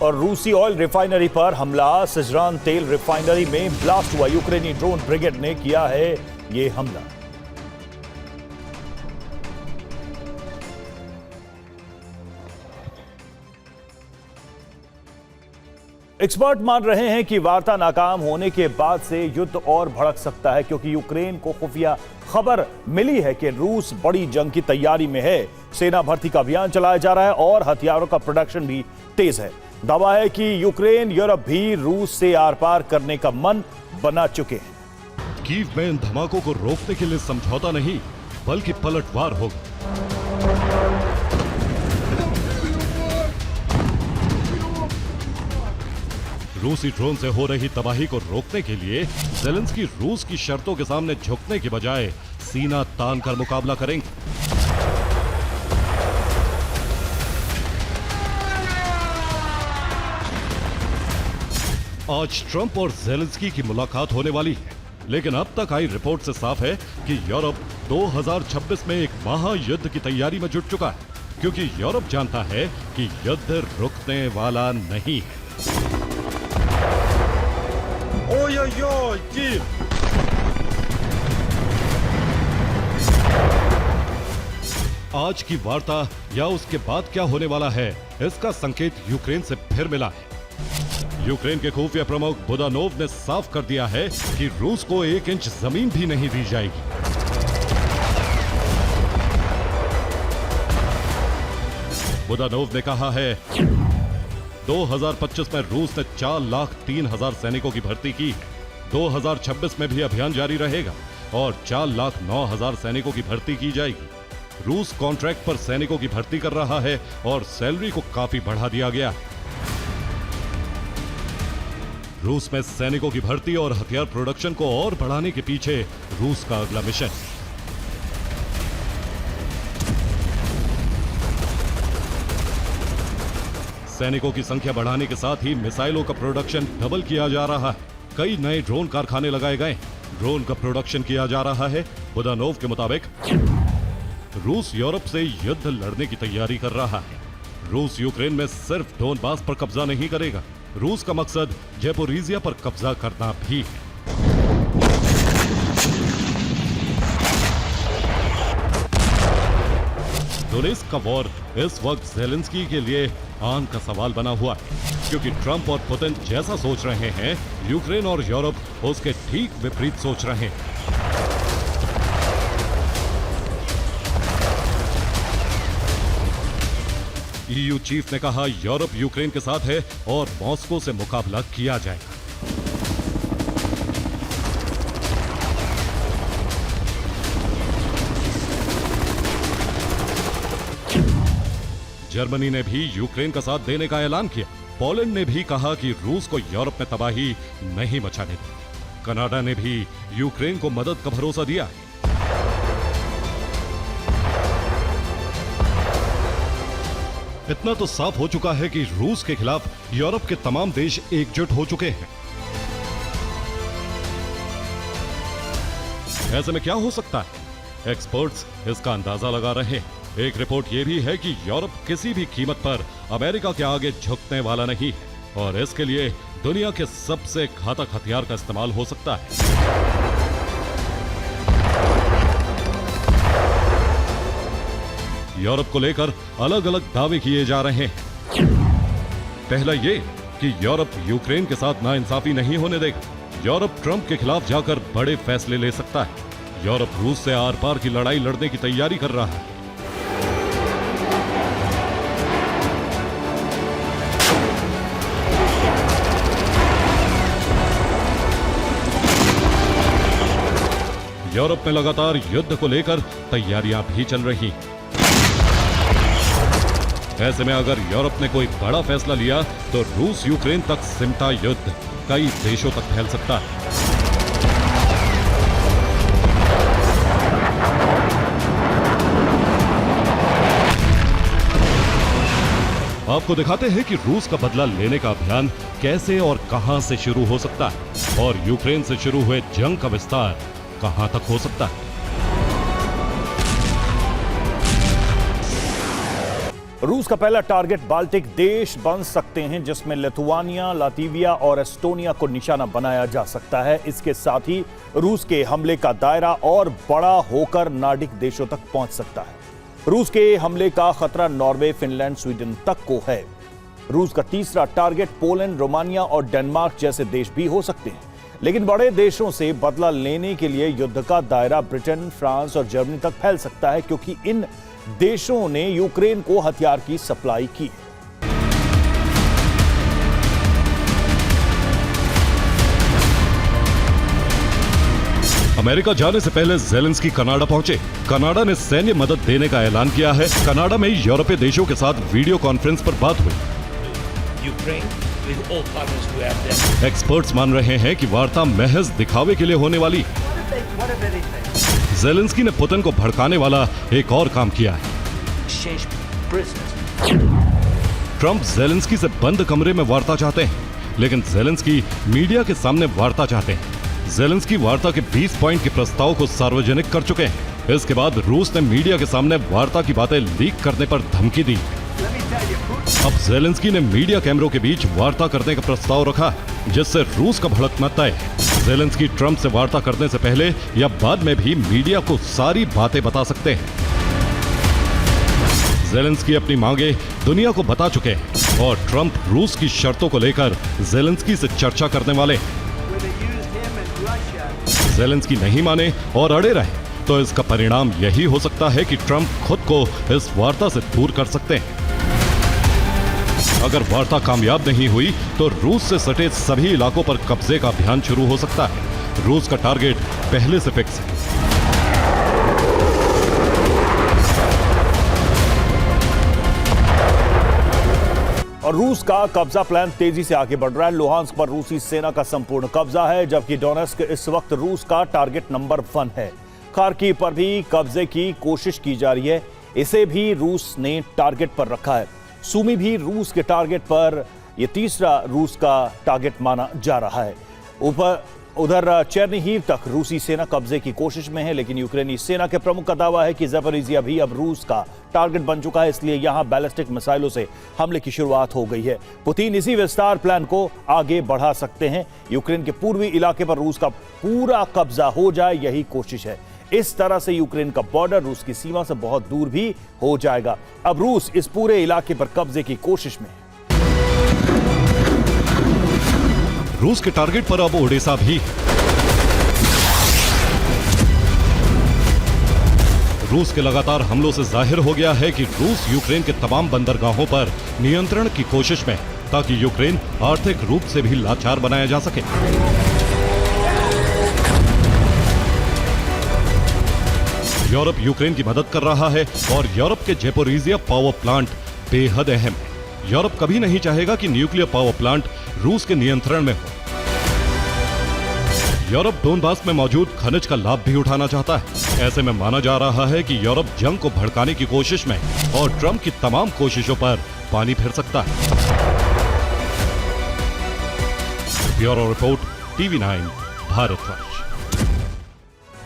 और रूसी oil refinery पर हमला। सिजरान तेल रिफाइनरी में ब्लास्ट हुआ। यूक्रेनी ड्रोन ब्रिगेड ने किया है ये हमला। एक्सपर्ट मान रहे हैं कि वार्ता नाकाम होने के बाद से युद्ध और भड़क सकता है, क्योंकि यूक्रेन को खुफिया खबर मिली है कि रूस बड़ी जंग की तैयारी में है। सेना भर्ती का अभियान चलाया जा रहा है और हथियारों का प्रोडक्शन भी तेज है। दावा है कि यूक्रेन यूरोप भी रूस से आर पार करने का मन बना चुके हैं। कीव में इन धमाकों को रोकने के लिए समझौता नहीं बल्कि पलटवार होगा। रूसी ड्रोन से हो रही तबाही को रोकने के लिए ज़ेलेंस्की रूस की शर्तों के सामने झुकने की बजाय सीना तान कर मुकाबला करेंगे। आज ट्रंप और ज़ेलेंस्की की मुलाकात होने वाली है, लेकिन अब तक आई रिपोर्ट से साफ है कि यूरोप 2026 में एक महायुद्ध की तैयारी में जुट चुका है, क्योंकि यूरोप जानता है कि युद्ध रुकने वाला नहीं है। आज की वार्ता या उसके बाद क्या होने वाला है, इसका संकेत यूक्रेन से फिर मिला है। यूक्रेन के खुफिया प्रमुख बुदानोव ने साफ कर दिया है कि रूस को 1 इंच जमीन भी नहीं दी जाएगी। बुदानोव ने कहा है 2025 में रूस ने 4,03,000 सैनिकों की भर्ती की। 2026 में भी अभियान जारी रहेगा और 4,09,000 सैनिकों की भर्ती की जाएगी। रूस कॉन्ट्रैक्ट पर सैनिकों की भर्ती कर रहा है और सैलरी को काफी बढ़ा दिया गया है। रूस में सैनिकों की भर्ती और हथियार प्रोडक्शन को और बढ़ाने के पीछे रूस का अगला मिशन। सैनिकों की संख्या बढ़ाने के साथ ही मिसाइलों का प्रोडक्शन डबल किया जा रहा है। कई नए ड्रोन कारखाने लगाए गए, ड्रोन का प्रोडक्शन किया जा रहा है। बुदानोव के मुताबिक रूस यूरोप से युद्ध लड़ने की तैयारी कर रहा है। रूस यूक्रेन में सिर्फ डोनबास पर कब्जा नहीं करेगा, रूस का मकसद ज़ैपोरिज़िया पर कब्जा करना भी है। डोनेत्स्क का वॉर इस वक्त ज़ेलेंस्की के लिए आन का सवाल बना हुआ है, क्योंकि ट्रंप और पुतिन जैसा सोच रहे हैं, यूक्रेन और यूरोप उसके ठीक विपरीत सोच रहे हैं। ईयू चीफ ने कहा यूरोप यूक्रेन के साथ है और मॉस्को से मुकाबला किया जाएगा। जर्मनी ने भी यूक्रेन का साथ देने का ऐलान किया। पोलैंड ने भी कहा कि रूस को यूरोप में तबाही नहीं मचाने दी। कनाडा ने भी यूक्रेन को मदद का भरोसा दिया है। इतना तो साफ हो चुका है कि रूस के खिलाफ यूरोप के तमाम देश एकजुट हो चुके हैं। ऐसे में क्या हो सकता है, एक्सपर्ट्स इसका अंदाजा लगा रहे हैं। एक रिपोर्ट यह भी है कि यूरोप किसी भी कीमत पर अमेरिका के आगे झुकने वाला नहीं है और इसके लिए दुनिया के सबसे घातक हथियार का इस्तेमाल हो सकता है। यूरोप को लेकर अलग अलग दावे किए जा रहे हैं। पहला ये कि यूरोप यूक्रेन के साथ नाइंसाफी नहीं होने देगा। यूरोप ट्रंप के खिलाफ जाकर बड़े फैसले ले सकता है। यूरोप रूस से आर पार की लड़ाई लड़ने की तैयारी कर रहा है। यूरोप में लगातार युद्ध को लेकर तैयारियां भी चल रही। ऐसे में अगर यूरोप ने कोई बड़ा फैसला लिया तो रूस यूक्रेन तक सिमटा युद्ध कई देशों तक फैल सकता है। आपको दिखाते हैं कि रूस का बदला लेने का अभियान कैसे और कहां से शुरू हो सकता है और यूक्रेन से शुरू हुए जंग का विस्तार कहां तक हो सकता है। रूस का पहला टारगेट बाल्टिक देश बन सकते हैं, जिसमें लिथुआनिया, लातविया और एस्टोनिया को निशाना बनाया जा सकता है। इसके साथ ही रूस के हमले का दायरा और बड़ा होकर नॉर्डिक देशों तक पहुंच सकता है। रूस के हमले का खतरा नॉर्वे, फिनलैंड, स्वीडन तक को है। रूस का तीसरा टारगेट पोलैंड, रोमानिया और डेनमार्क जैसे देश भी हो सकते हैं। लेकिन बड़े देशों से बदला लेने के लिए युद्ध का दायरा ब्रिटेन, फ्रांस और जर्मनी तक फैल सकता है, क्योंकि इन देशों ने यूक्रेन को हथियार की सप्लाई की है। अमेरिका जाने से पहले ज़ेलेंस्की कनाडा पहुंचे। कनाडा ने सैन्य मदद देने का ऐलान किया है। कनाडा में यूरोपीय देशों के साथ वीडियो कॉन्फ्रेंस पर बात हुई। एक्सपर्ट्स मान रहे हैं कि वार्ता महज दिखावे के लिए होने वाली। ज़ेलेंस्की ने पुतिन को भड़काने वाला एक और काम किया है। ट्रंप ज़ेलेंस्की से बंद कमरे में वार्ता चाहते हैं, लेकिन ज़ेलेंस्की मीडिया के सामने वार्ता चाहते हैं। ज़ेलेंस्की वार्ता के 20 पॉइंट के प्रस्ताव को सार्वजनिक कर चुके हैं। इसके बाद रूस ने मीडिया के सामने वार्ता की बातें लीक करने पर धमकी दी। अब ज़ेलेंस्की ने मीडिया कैमरों के बीच वार्ता करने का प्रस्ताव रखा, जिससे रूस का भड़कना तय है। ज़ेलेंस्की ट्रंप से वार्ता करने से पहले या बाद में भी मीडिया को सारी बातें बता सकते हैं। ज़ेलेंस्की अपनी मांगे दुनिया को बता चुके हैं और ट्रंप रूस की शर्तों को लेकर ज़ेलेंस्की से चर्चा करने वाले हैं। ज़ेलेंस्की नहीं माने और अड़े रहे तो इसका परिणाम यही हो सकता है कि ट्रंप खुद को इस वार्ता से दूर कर सकते हैं। अगर वार्ता कामयाब नहीं हुई तो रूस से सटे सभी इलाकों पर कब्जे का अभियान शुरू हो सकता है। रूस का टारगेट पहले से फिक्स है। और रूस का कब्जा प्लान तेजी से आगे बढ़ रहा है। लुहांस्क पर रूसी सेना का संपूर्ण कब्जा है, जबकि डोनेट्स्क इस वक्त रूस का टारगेट नंबर 1 है। खार्किव पर भी कब्जे की कोशिश की जा रही है, इसे भी रूस ने टारगेट पर रखा है। सूमी भी रूस के टारगेट पर, यह तीसरा रूस का टारगेट माना जा रहा है। उधर चेर्निहिव तक रूसी सेना कब्जे की कोशिश में है, लेकिन यूक्रेनी सेना के प्रमुख का दावा है कि ज़पोरिजिया भी अब रूस का टारगेट बन चुका है, इसलिए यहां बैलिस्टिक मिसाइलों से हमले की शुरुआत हो गई है। पुतिन इसी विस्तार प्लान को आगे बढ़ा सकते हैं। यूक्रेन के पूर्वी इलाके पर रूस का पूरा कब्जा हो जाए, यही कोशिश है। इस तरह से यूक्रेन का बॉर्डर रूस की सीमा से बहुत दूर भी हो जाएगा। अब रूस इस पूरे इलाके पर कब्जे की कोशिश में है। रूस के टारगेट पर अब ओडेसा भी। रूस के लगातार हमलों से जाहिर हो गया है कि रूस यूक्रेन के तमाम बंदरगाहों पर नियंत्रण की कोशिश में, ताकि यूक्रेन आर्थिक रूप से भी लाचार बनाया जा सके। यूरोप यूक्रेन की मदद कर रहा है और यूरोप के ज़पोरिजिया पावर प्लांट बेहद अहम है। यूरोप कभी नहीं चाहेगा कि न्यूक्लियर पावर प्लांट रूस के नियंत्रण में हो। यूरोप डोनबास में मौजूद खनिज का लाभ भी उठाना चाहता है। ऐसे में माना जा रहा है कि यूरोप जंग को भड़काने की कोशिश में और ट्रंप की तमाम कोशिशों पर पानी फेर सकता है। Bureau report, TV9 Bharatvarsh.